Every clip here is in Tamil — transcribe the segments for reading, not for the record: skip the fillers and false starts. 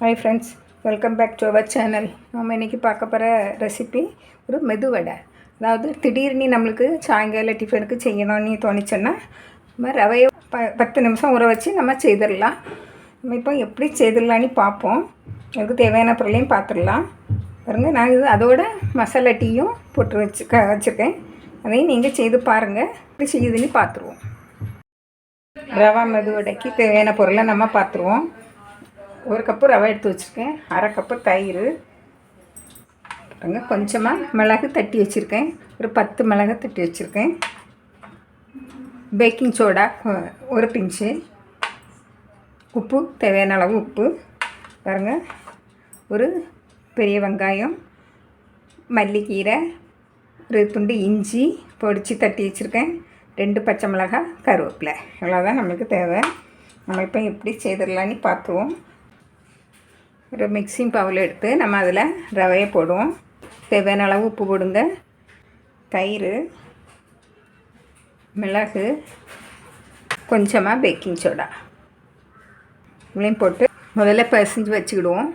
Hi friends, welcome back to our channel. நம்ம இன்றைக்கி பார்க்க போகிற ரெசிபி ஒரு மெது வடை. அதாவது திடீர்னு நம்மளுக்கு சாயங்கால டிஃபனுக்கு செய்யணும்னு தோணிச்சோன்னா நம்ம ரவையை 10 நிமிஷம் ஊற வச்சு நம்ம செய்திடலாம். நம்ம இப்போ எப்படி செய்திடலான்னு பார்ப்போம். அதுக்கு தேவையான பொருளையும் பார்த்துடலாம். பாருங்க, நான் இது அதோட மசாலா டீயும் போட்டு வச்சுருக்கேன். அதையும் நீங்கள் செய்து பாருங்கள். எப்படி செய்யுதுன்னு பார்த்துருவோம். ரவா மெது வடைக்கு தேவையான பொருளை நம்ம பார்த்துருவோம். 1 கப்பு ரவை எடுத்து வச்சுருக்கேன். 1/2 கப்பு தயிர், கொஞ்சமாக மிளகு தட்டி வச்சுருக்கேன். ஒரு 10 மிளகு தட்டி வச்சுருக்கேன். பேக்கிங் சோடா 1 பிஞ்சு, உப்பு தேவையான அளவு உப்பு. பாருங்கள், ஒரு பெரிய வெங்காயம், மல்லிக்கீரை, ஒரு துண்டு இஞ்சி பொடிச்சு தட்டி வச்சுருக்கேன். 2 பச்சை மிளகாய், கருவேப்பிலை. இவ்வளோதான் நம்மளுக்கு தேவை. நம்ம இப்போ எப்படி செய்திடலான்னு பார்த்துருவோம். ஒரு மிக்சிங் பவுல் எடுத்து நம்ம அதில் ரவையை போடுவோம். தேவையான அளவு உப்பு போடுங்க. தயிர், மிளகு, கொஞ்சமாக பேக்கிங் சோடா இவ்வளையும் போட்டு முதல்ல பிசைஞ்சு வச்சுக்கிடுவோம்.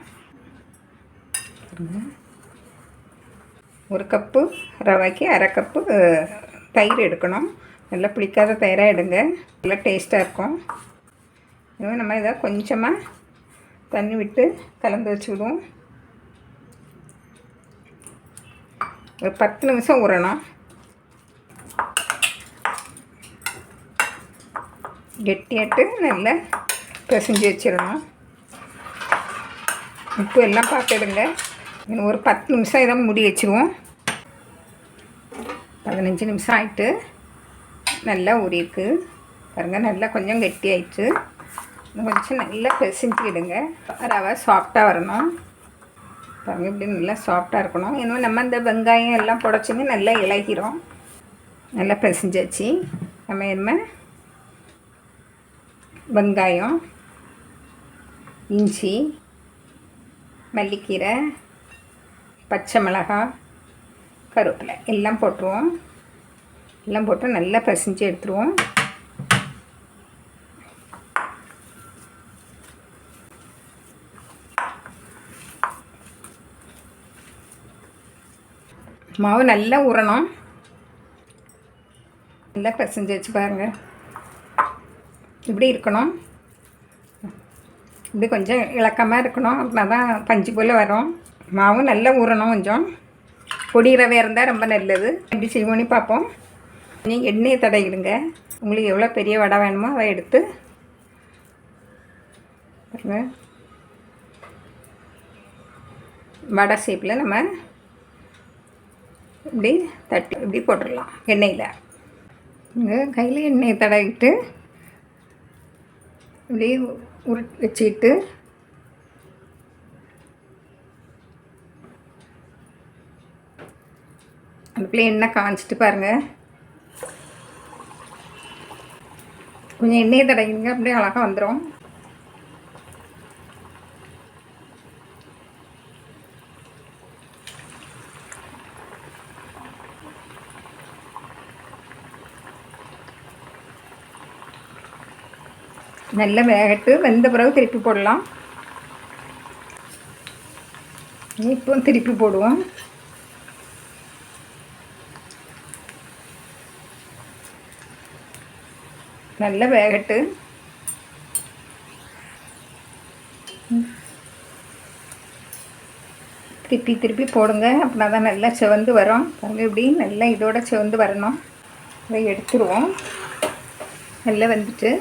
1 கப்பு ரவைக்கு 1/2 கப்பு தயிர் எடுக்கணும். நல்லா புளிக்காத தயிராக எடுங்க, நல்லா டேஸ்ட்டாக இருக்கும். இன்னும் நம்ம இதை கொஞ்சமாக தண்ணி விட்டு கலந்து வச்சுக்கிடுவோம். ஒரு 10 நிமிஷம் ஊறணும். கெட்டியாட்டு நல்லா பிசைஞ்சு வச்சிடணும். உப்பு எல்லாம் பார்த்துடுங்க. இன்னும் ஒரு 10 நிமிஷம் இதை மூடி வச்சுருவோம். 15 நிமிஷம் ஆகிட்டு நல்லா ஊறியிருக்கு. பாருங்கள், நல்லா கொஞ்சம் கெட்டி ஆயிடுச்சு. கொஞ்சம் நல்லா பிசைஞ்சிக்கிடுங்க. ரவை சாஃப்டாக வரணும். பாருங்கள், இப்படி நல்லா சாஃப்டாக இருக்கணும். இன்னும் நம்ம இந்த வெங்காயம் எல்லாம் புடச்சிங்க நல்லா இலகிரும். நல்லா பிசைஞ்சாச்சு. நம்ம இனிமேல் வெங்காயம், இஞ்சி, மல்லிக்கீரை, பச்சை மிளகாய், கருவேப்பிலை எல்லாம் போட்டுருவோம். எல்லாம் போட்டு நல்லா பிசைஞ்சு எடுத்துருவோம். மாவு நல்லா ஊறணும். நல்லா பிசைஞ்சு வச்சு பாருங்கள், இப்படி இருக்கணும். இப்படி கொஞ்சம் இலக்கமாக இருக்கணும். அப்படின்னா தான் பஞ்சு போல் வரும். மாவு நல்லா ஊறணும். கொஞ்சம் பொடி ரவை இருந்தால் ரொம்ப நல்லது. எப்படி செய்வோன்னு பார்ப்போம். நீங்கள் எண்ணெயை தடவிடுங்க. உங்களுக்கு எவ்வளோ பெரிய வடை வேணுமோ அதை எடுத்து வடை ஷேப்பில் நம்ம இப்படி தட்டி இப்படி போட்டுடலாம். எண்ணெயில் இங்கே கையில் எண்ணெயை தடவிட்டு இப்படி வச்சுக்கிட்டு அதுக்குள்ளே எண்ணெய் காய்ச்சிட்டு பாருங்கள். கொஞ்சம் எண்ணெயை தடவிங்க, அப்படியே அழகாக வந்துடும். நல்லா வேகட்டு. வெந்த பிறகு திருப்பி போடலாம். இப்போ திருப்பி போடுவோம். நல்லா வேகட்டு. திருப்பி திருப்பி போடுங்க. அப்படின்னா தான் நல்லா சிவந்து வரும். பாருங்கள், இப்படி நல்லா இதோட சிவந்து வரணும். இதை எடுத்துருவோம். நல்லா வந்துட்டு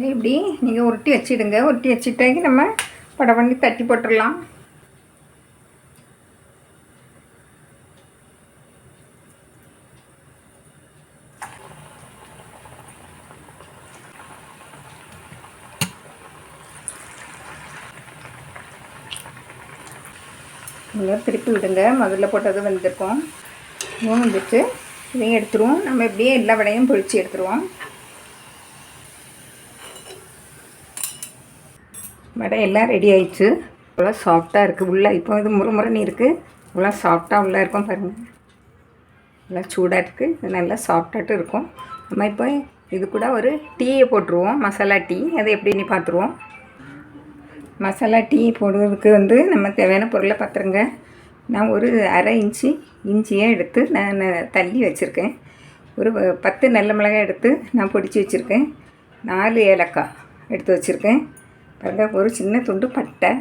இப்படி நீங்கள் உருட்டி வச்சிடுங்க. உருட்டி வச்சுட்டாங்க நம்ம படை பண்ணி தட்டி போட்டுடலாம். நீங்கள் திருப்பி விடுங்க. முதல்ல போட்டது வந்துருக்கோம். இன்னும் வந்துட்டு இதையும் எடுத்துருவோம். நம்ம இப்படியே எல்லா வடையும் பொரித்து எடுத்துருவோம். வடை எல்லாம் ரெடி ஆயிடுச்சு. இவ்வளோ சாஃப்டாக இருக்குது உள்ளே. இப்போ இது முறுமுறுன்னு இருக்குது. இவ்வளோ சாஃப்டாக உள்ளே இருக்கும் பாருங்கள். நல்லா சூடாக இருக்குது, இது நல்லா சாஃப்டாகிட்டு இருக்கும். நம்ம இப்போ இது கூட ஒரு டீயை போட்டுருவோம், மசாலா டீ. அதை எப்படின்னு பார்த்துருவோம். மசாலா டீ போடுறதுக்கு நம்ம தேவையான பொருளை பார்த்துருங்க. நான் ஒரு அரை இன்ச்சு இஞ்சியை எடுத்து நான் தள்ளி வச்சுருக்கேன். ஒரு 10 நல்ல மிளகாய் எடுத்து நான் பொடிச்சு வச்சுருக்கேன். 4 ஏலக்காய் எடுத்து வச்சுருக்கேன். பாருங்கள், ஒரு சின்ன துண்டு பட்டை,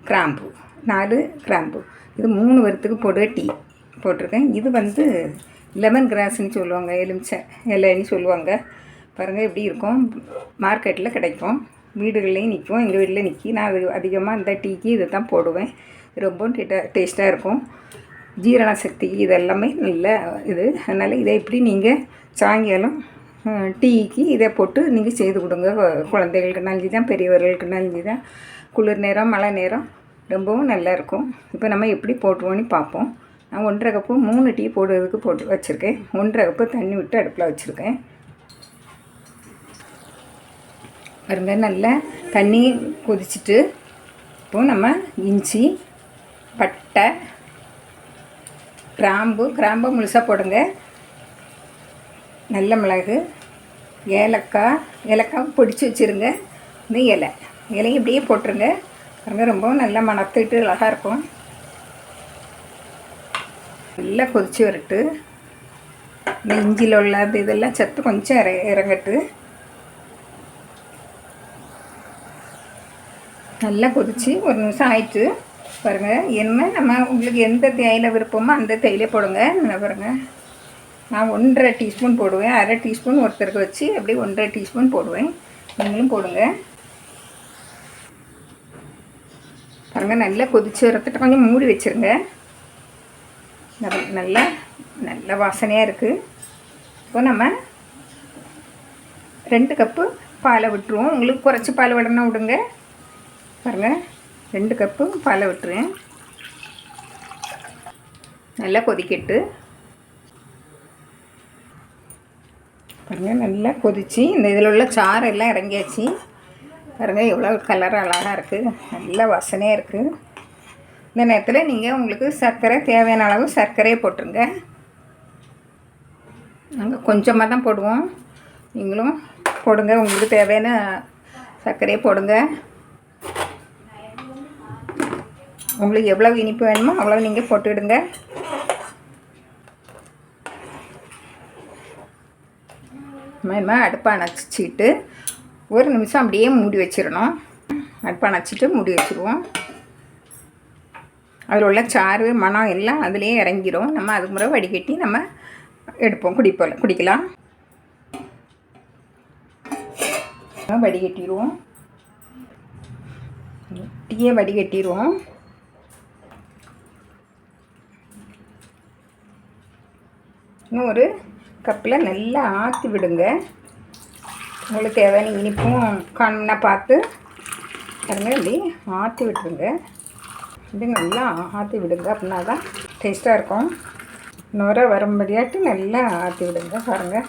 கிராம்பு, 4 கிராம்பு. இது 3 வருத்துக்கு போடுற டீ போட்டிருக்கேன். இது லெமன் கிராஸ்ன்னு சொல்லுவாங்க, எலுமிச்சை இலைன்னு சொல்லுவாங்க. பாருங்கள் எப்படி இருக்கும், மார்க்கெட்டில் கிடைக்கும், வீடுகள்லேயும் நிற்கும், எங்கள் வீட்டில் நிற்கி. நான் அது அதிகமாக இந்த டீக்கு இதை தான் போடுவேன். ரொம்ப டேஸ்ட்டாக இருக்கும். ஜீரண சக்திக்கு இதெல்லாமே நல்ல இது. அதனால் இதை எப்படி நீங்கள் சாயங்காலம் டீக்கு இதை போட்டு நீங்கள் செய்து கொடுங்க. குழந்தைகளுக்கு நல்லது தான், பெரியவர்களுக்கு நல்லது தான். குளிர் நேரம், மழை நேரம் ரொம்பவும் நல்லாயிருக்கும். இப்போ நம்ம எப்படி போட்டுருவோன்னு பார்ப்போம். நான் 1.5 கப்பு 3 டீ போடுறதுக்கு போட்டு வச்சுருக்கேன். 1.5 கப்பு தண்ணி விட்டு அடுப்பில் வச்சுருக்கேன். பாருங்க, நல்லா தண்ணி கொதிச்சுட்டு இப்போது நம்ம இஞ்சி, பட்டை, கிராம்பு முழுசாக போடுங்க. நல்ல மிளகு, ஏலக்காய் பொடிச்சு வச்சுருங்க. இந்த இலையும் இப்படியே போட்டுருங்க. பாருங்கள், ரொம்பவும் நல்லா மணத்துட்டு அழகாக இருக்கும். நல்லா கொதிச்சு வரட்டு. இந்த இஞ்சியில் உள்ள இதெல்லாம் சத்து கொஞ்சம் இறங்கட்டு. நல்லா கொதிச்சு ஒரு நிமிஷம் ஆயிடுச்சு. பாருங்கள், நம்ம உங்களுக்கு எந்த தேயிலை விருப்பமோ அந்த தேயிலை போடுங்க. பாருங்கள், நான் 1.5 டீஸ்பூன் போடுவேன். 1/2 டீஸ்பூன் ஒருத்தருக்கு வச்சு அப்படி 1.5 டீஸ்பூன் போடுவேன். நீங்களும் போடுங்க. பாருங்கள், நல்லா கொதிச்சு வரத்துட்டு கொஞ்சம் மூடி வச்சுருங்க. நல்ல வாசனையாக இருக்குது. இப்போ நம்ம 2 கப்பு பாலை விட்டுருவோம். உங்களுக்கு குறைச்சி பால் விடணும் விடுங்க. பாருங்கள், 2 கப்பு பாலை விட்டுருவேன். நல்லா கொதிக்கட்டு. பாருங்கள், நல்லா கொதிச்சு இந்த இதில் உள்ள சாறு எல்லாம் இறங்கியாச்சு. பாருங்கள், எவ்வளோ கலர் அழகாக இருக்குது, நல்ல வாசனையாக இருக்குது. இந்த நேரத்தில் நீங்கள் உங்களுக்கு சர்க்கரை தேவையான அளவு சர்க்கரையை போட்டுருங்க. நாங்கள் கொஞ்சமாக தான் போடுவோம், நீங்களும் போடுங்க. உங்களுக்கு தேவையான சர்க்கரையை போடுங்க. உங்களுக்கு எவ்வளோ இனிப்பு வேணுமோ அவ்வளோ நீங்கள் போட்டுவிடுங்க. நம்ம அடுப்பை அணைச்சிட்டு ஒரு நிமிஷம் அப்படியே மூடி வச்சிடணும். அடுப்பை அணைச்சிட்டு மூடி வச்சுருவோம். அதில் உள்ள சாறு மணம் எல்லாம் அதிலே இறங்கிடும். நம்ம அதுக்கு முறை வடிகட்டி நம்ம எடுப்போம், குடிக்கலாம். வடிகட்டிடுவோம், டீயை வடிகட்டிடுவோம். இன்னும் ஒரு கப்பில் நல்லா ஆற்றி விடுங்க. உங்களுக்கு தேவையான இனிப்பும் காணும்னா பார்த்து பாருங்கள், இப்படி ஆற்றி விட்டுருங்க. இது நல்லா ஆற்றி விடுங்க, அப்படின்னா தான் டேஸ்ட்டாக இருக்கும். நுரை வரும்படியாட்டு நல்லா ஆற்றி விடுங்க. பாருங்கள்,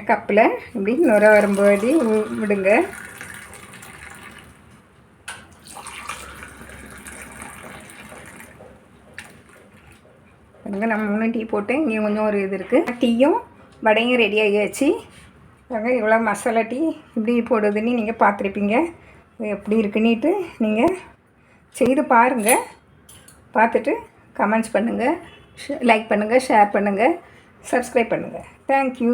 கப்பில் இப்படி நுரை வரும்படி விடுங்க. பாருங்கள், நம்ம 3 டீ போட்டேன். இங்கே கொஞ்சம் ஒரு இது இருக்குது. டீயும் வடையும் ரெடி ஆகியாச்சு. பாருங்கள், இவ்வளோ மசாலா டீ இப்படி போடுதுன்னு நீங்கள் பார்த்துருப்பீங்க. எப்படி இருக்குன்னுட்டு நீங்கள் செய்து பாருங்கள். பார்த்துட்டு கமெண்ட்ஸ் பண்ணுங்கள், லைக் பண்ணுங்கள், ஷேர் பண்ணுங்கள், சப்ஸ்கிரைப் பண்ணுங்கள். தேங்க்யூ.